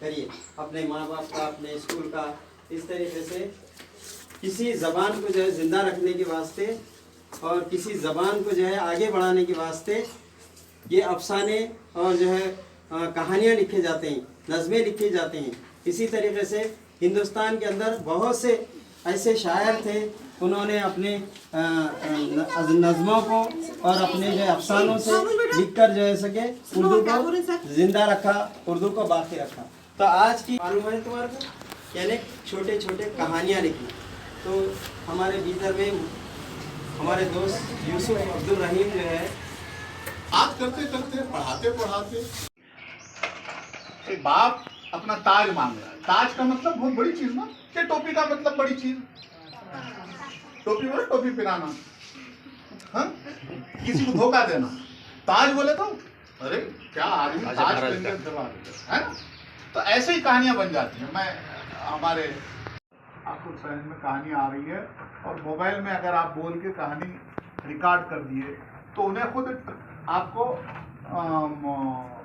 करिए अपने माँ बाप का, अपने स्कूल का। इस तरीके से किसी ज़बान को जो है ज़िंदा रखने के वास्ते और किसी ज़बान को जो है आगे बढ़ाने के वास्ते ये अफसाने और जो है कहानियाँ लिखे जाते हैं, नज़में लिखे जाते हैं। इसी तरीके से हिंदुस्तान के अंदर बहुत से ऐसे शायर थे, उन्होंने अपने नज़मों को और अपने जो अफसानों से लिखकर जो है सके उर्दू को ज़िंदा रखा, उर्दू को बाकी रखा। तो आज की मालूम है तुम्हारे को, यानी छोटे छोटे कहानियाँ लिखी। तो हमारे भीतर में हमारे दोस्त यूसुफ अब्दुल रहीम जो है आज करते करते पढ़ाते पढ़ाते एक बाप अपना ताज मांग रहा है। ताज का मतलब बहुत बड़ी चीज ना, क्या टोपी का मतलब बड़ी चीज? टोपी बोले टोपी पिराना, हाँ, किसी को धोखा देना। ताज बोले तो अरे क्या आदमी ताज है ना। तो ऐसे ही कहानियां बन जाती हैं। मैं हमारे आपको समझ में कहानी आ रही है और मोबाइल में अगर आप बोल के कहानी रिकॉर्ड कर दिए तो उन्हें खुद आपको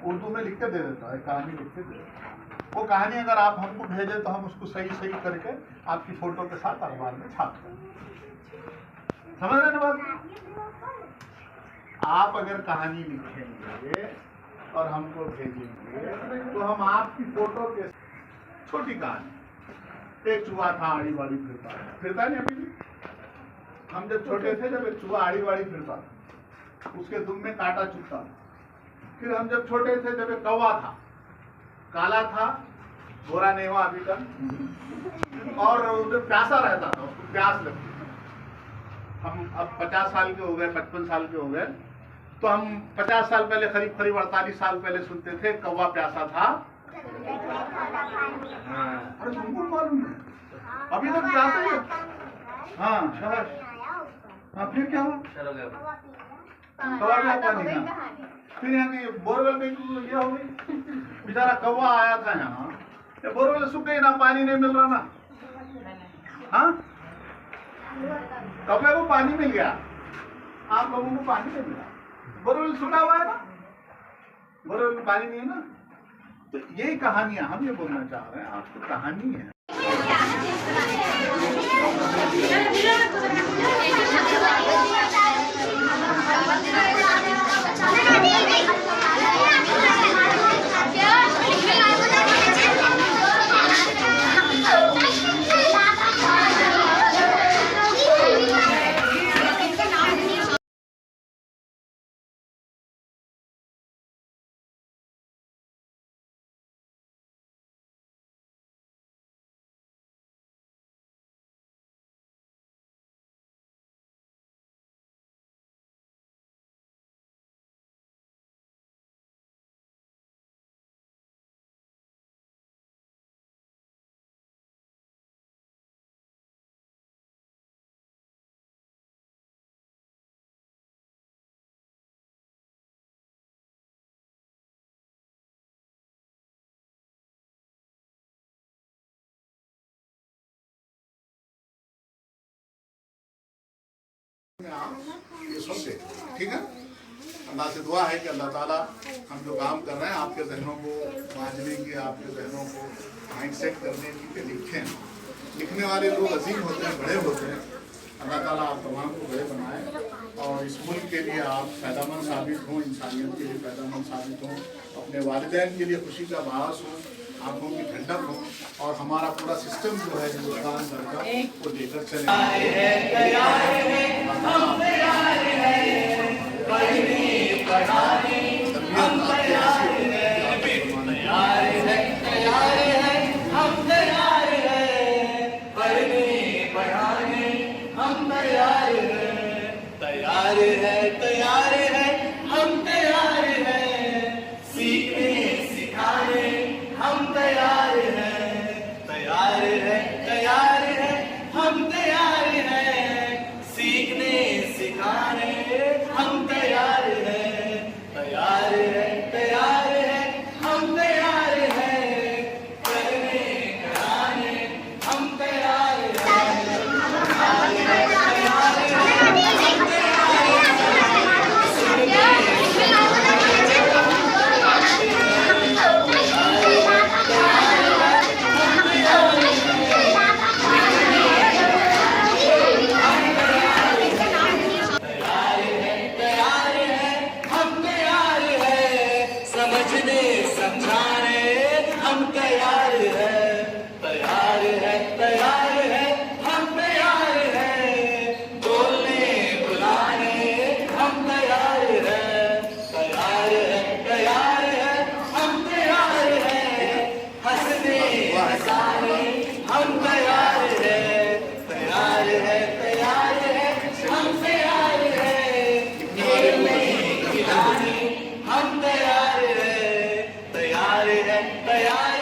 उर्दू में लिख के दे देता है, कहानी लिख के दे देता है। वो कहानी अगर आप हमको भेजें तो हम उसको सही सही करके आपकी फोटो के साथ अखबार में छाप दें। समझ रहे ना बात? आप अगर कहानी लिखेंगे और हमको भेजेंगे तो हम आपकी फोटो के छोटी कहानी, एक चूहा था आड़ी बाड़ी फिरता नहीं अभी भी। हम जब छोटे थे जब एक चूहा आड़ी बाड़ी फिरता था, उसके दुम में कांटा चुभता था। फिर हम जब छोटे थे जब एक कौवा था, काला था, गोरा नहीं हुआ अभी तक, और जब प्यासा रहता था उसको प्यास लगती। हम अब 50 साल के हो गए, 55 साल के हो गए, तो हम 50 साल पहले करीब 48 साल पहले सुनते थे कौवा प्यासा था। अरे तुमको मालूम है अभी तक प्यासा है? हाँ शाबाश। हाँ फिर क्या हुआ? कौवा क्या पानी था? फिर यहाँ बोरवेल में ये हो गई, बेचारा कौवा आया था यहाँ, बोरवेल सूख गई ना, पानी नहीं मिल रहा ना। हाँ कौवे को पानी मिल गया, आप लोगों को पानी नहीं मिला, बोरवेल सूखा हुआ है ना, बोरवेल में पानी नहीं है ना। तो यही कहानियां हम ये बोलना चाह रहे हैं, आपकी कहानी है। ये सब देख, ठीक है। अल्लाह से दुआ है कि अल्लाह ताला हम जो काम कर रहे हैं आपके जहनों को बांधने की, आपके जहनों को माइंड सेट करने की लिखें। लिखने वाले लोग अजीम होते हैं, बड़े होते हैं। अल्लाह ताला आप तमाम को बड़े बनाए और इस मुल्क के लिए आप फ़ायदेमंद साबित हों, इंसानियत के लिए फ़ायदेमंद साबित हों, अपने वालिदैन के लिए खुशी का बास हो, आँखों की ठंडक हो और हमारा पूरा सिस्टम जो है हिंदुस्तान भर का वो लेकर चले। तैयार है हम तैयार हैं, सीखने सिखाने हम तैयार हैं, तैयार